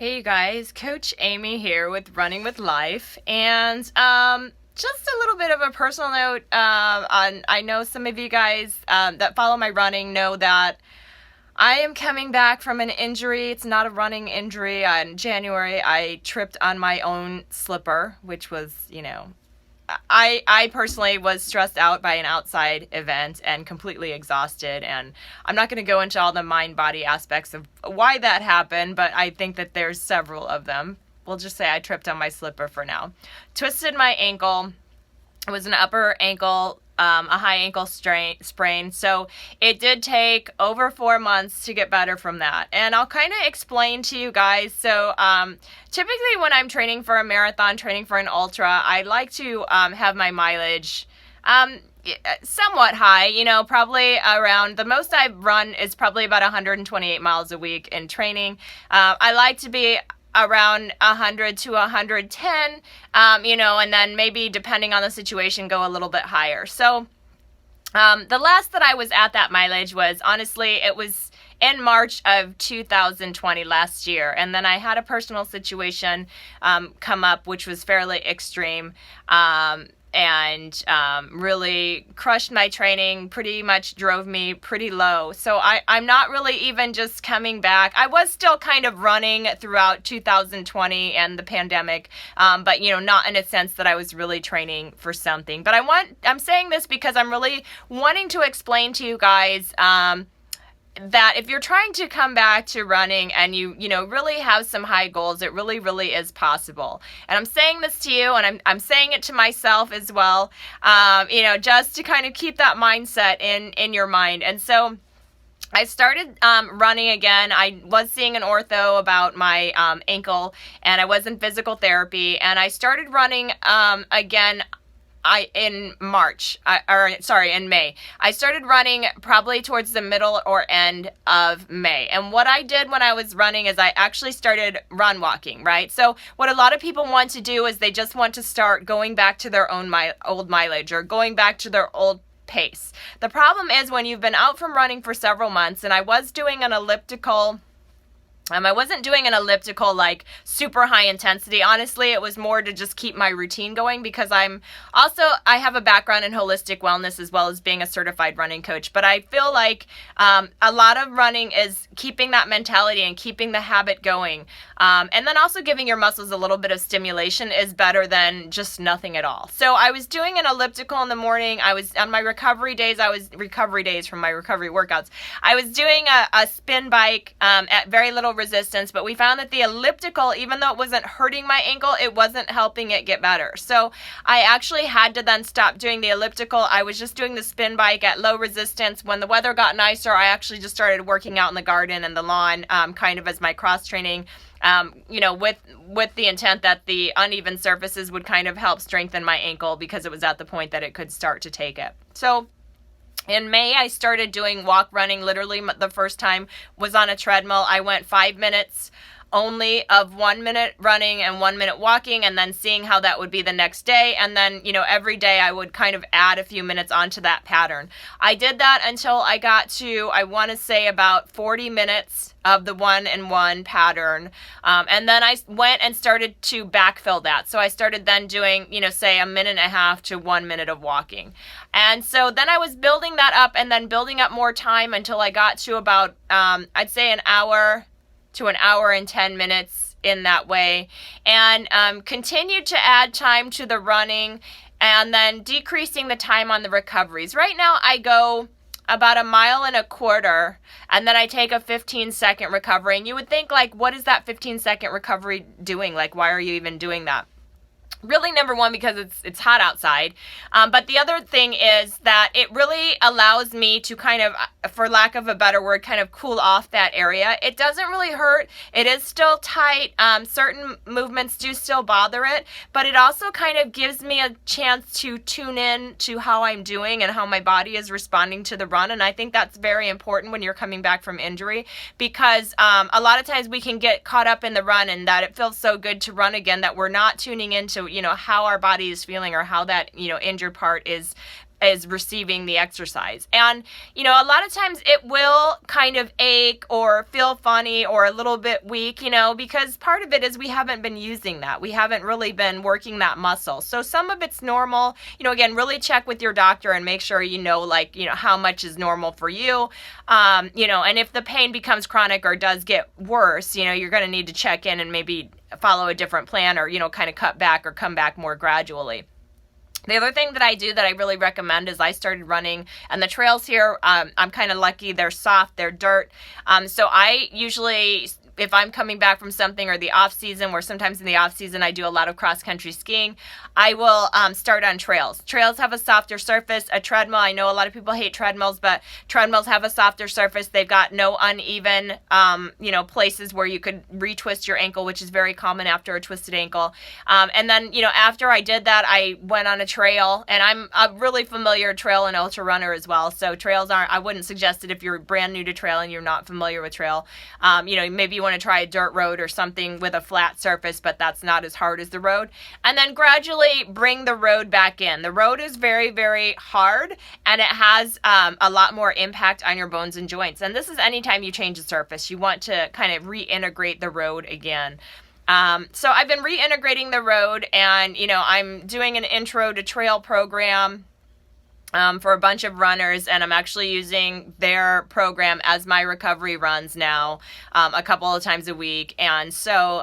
Hey you guys, Coach Amie here with Running with Life, and just a little bit of a personal note. I know some of you guys that follow my running know that I am coming back from an injury. It's not a running injury. In January, I tripped on my own slipper, which was, I personally was stressed out by an outside event and completely exhausted. And I'm not going to go into all the mind-body aspects of why that happened, but I think that there's several of them. We'll just say I tripped on my slipper for now. Twisted my ankle. It was an upper ankle, a high ankle sprain. So it did take over 4 months to get better from that. And I'll kind of explain to you guys. So typically when I'm training for a marathon, training for an ultra, I like to have my mileage somewhat high, probably around the most I've run is probably about 128 miles a week in training. I like to be around 100 to 110, and then maybe depending on the situation, go a little bit higher. So the last that I was at that mileage was, honestly, it was in March of 2020 last year. And then I had a personal situation come up, which was fairly extreme. And really crushed my training, pretty much drove me pretty low. So I'm not really even just coming back. I was still kind of running throughout 2020 and the pandemic, but not in a sense that I was really training for something. But I'm saying this because I'm really wanting to explain to you guys that if you're trying to come back to running and you really have some high goals, it really, really is possible. And I'm saying this to you, and I'm saying it to myself as well, just to kind of keep that mindset in your mind. And so I started running again. I was seeing an ortho about my ankle, and I was in physical therapy, and I started running again in May. I started running probably towards the middle or end of May. And what I did when I was running is I actually started run walking, right? So what a lot of people want to do is they just want to start going back to their own old mileage or going back to their old pace. The problem is when you've been out from running for several months, and I was doing an elliptical. I wasn't doing an elliptical like super high intensity. Honestly, it was more to just keep my routine going because I have a background in holistic wellness as well as being a certified running coach. But I feel like a lot of running is keeping that mentality and keeping the habit going. And then also giving your muscles a little bit of stimulation is better than just nothing at all. So I was doing an elliptical in the morning. I was on my recovery days from my recovery workouts. I was doing a spin bike at very little resistance, but we found that the elliptical, even though it wasn't hurting my ankle, it wasn't helping it get better. So I actually had to then stop doing the elliptical. I was just doing the spin bike at low resistance. When the weather got nicer, I actually just started working out in the garden and the lawn, kind of as my cross training, with the intent that the uneven surfaces would kind of help strengthen my ankle because it was at the point that it could start to take it. So in May, I started doing walk running. Literally, the first time was on a treadmill. I went 5 minutes only of 1 minute running and 1 minute walking, and then seeing how that would be the next day. And then, every day I would kind of add a few minutes onto that pattern. I did that until I got to, I want to say, about 40 minutes of the 1 and 1 pattern. And then I went and started to backfill that. So I started then doing, say 1.5 minutes to 1 minute of walking. And so then I was building that up and then building up more time until I got to about, I'd say an hour to an hour and 10 minutes in that way, and continued to add time to the running and then decreasing the time on the recoveries. Right now I go about 1.25 miles and then I take a 15-second recovery. And you would think, like, what is that 15-second recovery doing? Like, why are you even doing that? Really, number one, because it's hot outside. But the other thing is that it really allows me to kind of, for lack of a better word, kind of cool off that area. It doesn't really hurt. It is still tight. Certain movements do still bother it. But it also kind of gives me a chance to tune in to how I'm doing and how my body is responding to the run. And I think that's very important when you're coming back from injury, because a lot of times we can get caught up in the run and that it feels so good to run again that we're not tuning into how our body is feeling or how that injured part is is receiving the exercise. And, you know, a lot of times it will kind of ache or feel funny or a little bit weak, you know, because part of it is we haven't been using that. We haven't really been working that muscle. So some of it's normal. You know, again, really check with your doctor and make sure you know, like, you know, how much is normal for you. You know, and if the pain becomes chronic or does get worse, you know, you're going to need to check in and maybe follow a different plan or, you know, kind of cut back or come back more gradually. The other thing that I do that I really recommend is I started running, and the trails here, I'm kind of lucky. They're soft, they're dirt. So I usually, if I'm coming back from something or the off season, where sometimes in the off season I do a lot of cross country skiing, I will start on trails. Trails have a softer surface. A treadmill, I know a lot of people hate treadmills, but treadmills have a softer surface. They've got no uneven, you know, places where you could retwist your ankle, which is very common after a twisted ankle. And then, you know, after I did that, I went on a trail, and I'm a really familiar trail and ultra runner as well. So trails I wouldn't suggest it if you're brand new to trail and you're not familiar with trail. You know, maybe you want to try a dirt road or something with a flat surface, but that's not as hard as the road. And then gradually bring the road back in. The road is very, very hard, and it has a lot more impact on your bones and joints. And this is anytime you change the surface, you want to kind of reintegrate the road again. So I've been reintegrating the road, and, you know, I'm doing an intro to trail program for a bunch of runners, and I'm actually using their program as my recovery runs now, a couple of times a week. And so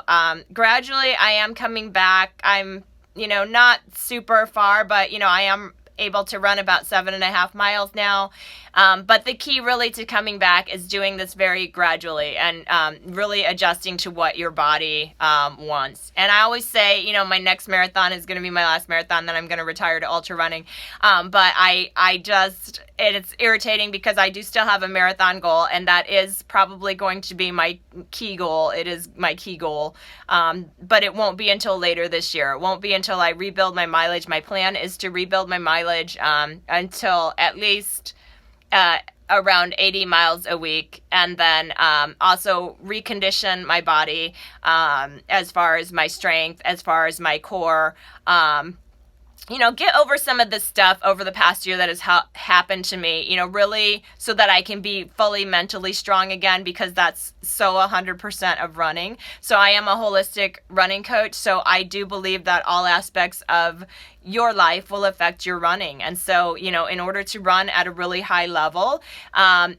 gradually I am coming back. I'm, you know, not super far, but, you know, I am able to run about 7.5 miles now. But the key really to coming back is doing this very gradually and really adjusting to what your body wants. And I always say, you know, my next marathon is going to be my last marathon, then I'm going to retire to ultra running. But I just, it's irritating because I do still have a marathon goal, and that is probably going to be my key goal. It is my key goal. But it won't be until later this year. It won't be until I rebuild my mileage. My plan is to rebuild my mileage until at least around 80 miles a week, and then also recondition my body as far as my strength, as far as my core. You know, get over some of the stuff over the past year that has happened to me, you know, really so that I can be fully mentally strong again, because that's so 100% of running. So I am a holistic running coach, so I do believe that all aspects of your life will affect your running. And so, you know, in order to run at a really high level,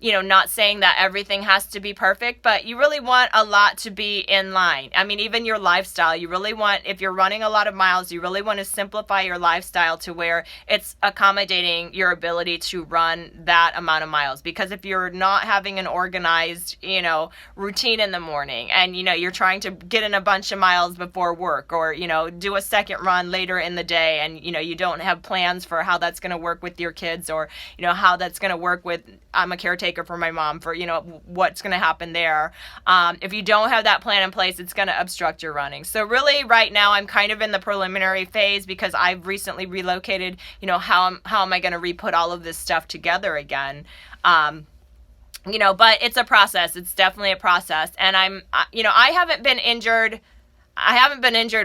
you know, not saying that everything has to be perfect, but you really want a lot to be in line. I mean, even your lifestyle, you really want, if you're running a lot of miles, you really want to simplify your lifestyle to where it's accommodating your ability to run that amount of miles. Because if you're not having an organized, you know, routine in the morning, and, you know, you're trying to get in a bunch of miles before work, or, you know, do a second run later in the day, and, you know, you don't have plans for how that's going to work with your kids, or, you know, how that's going to work with, I'm a caretaker for my mom, for, you know, what's going to happen there. If you don't have that plan in place, it's going to obstruct your running. So really right now I'm kind of in the preliminary phase, because I've recently relocated. You know, how am I going to re-put all of this stuff together again? You know, but it's a process. It's definitely a process. And you know, I haven't been injured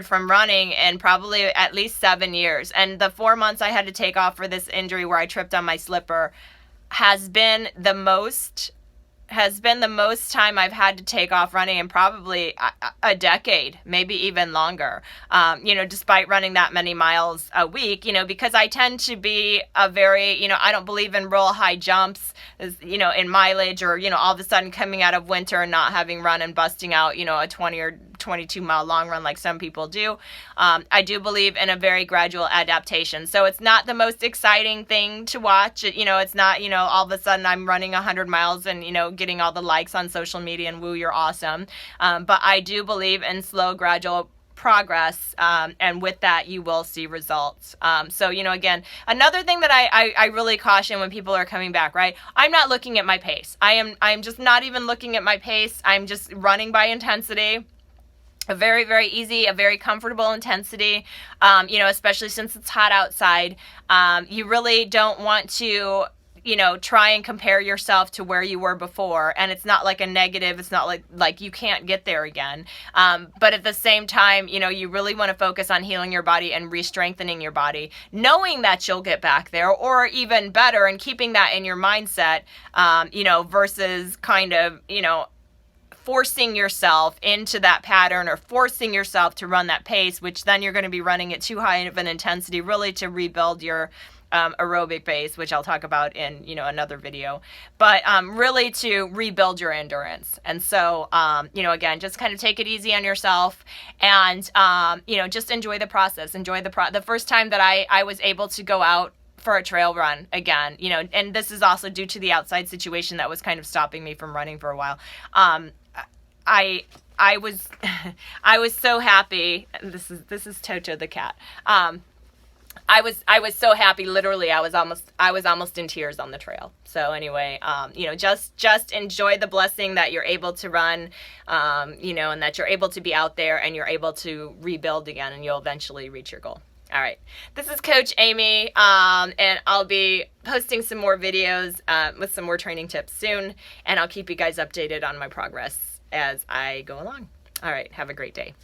from running in probably at least 7 years. And the 4 months I had to take off for this injury where I tripped on my slipper has been the most time I've had to take off running in probably a decade, maybe even longer, you know, despite running that many miles a week, you know, because I tend to be a very, you know, I don't believe in real high jumps, you know, in mileage, or, you know, all of a sudden coming out of winter and not having run and busting out, you know, a 20 or 22 mile long run like some people do. I do believe in a very gradual adaptation. So it's not the most exciting thing to watch. You know, it's not, you know, all of a sudden I'm running 100 miles and, you know, getting all the likes on social media and woo, you're awesome. But I do believe in slow, gradual progress, and with that you will see results. So, you know, again, another thing that I really caution when people are coming back, right? I'm not looking at my pace. I'm just not even looking at my pace. I'm just running by intensity. A very, very easy, a very comfortable intensity, you know, especially since it's hot outside. You really don't want to, try and compare yourself to where you were before. And it's not like a negative. It's not like you can't get there again. But at the same time, you really want to focus on healing your body and re-strengthening your body, knowing that you'll get back there, or even better, and keeping that in your mindset, versus kind of, forcing yourself into that pattern or forcing yourself to run that pace, which then you're going to be running at too high of an intensity, really, to rebuild your aerobic base, which I'll talk about in, another video, but really to rebuild your endurance. And so, again, just kind of take it easy on yourself, and, just enjoy the process. Enjoy the first time that I was able to go out for a trail run again, and this is also due to the outside situation that was kind of stopping me from running for a while. I was I was so happy. This is Toto the cat. I was so happy. Literally, I was almost in tears on the trail. So anyway, just enjoy the blessing that you're able to run, and that you're able to be out there and you're able to rebuild again, and you'll eventually reach your goal. All right, this is Coach Amie, and I'll be posting some more videos with some more training tips soon, and I'll keep you guys updated on my progress as I go along. All right, have a great day.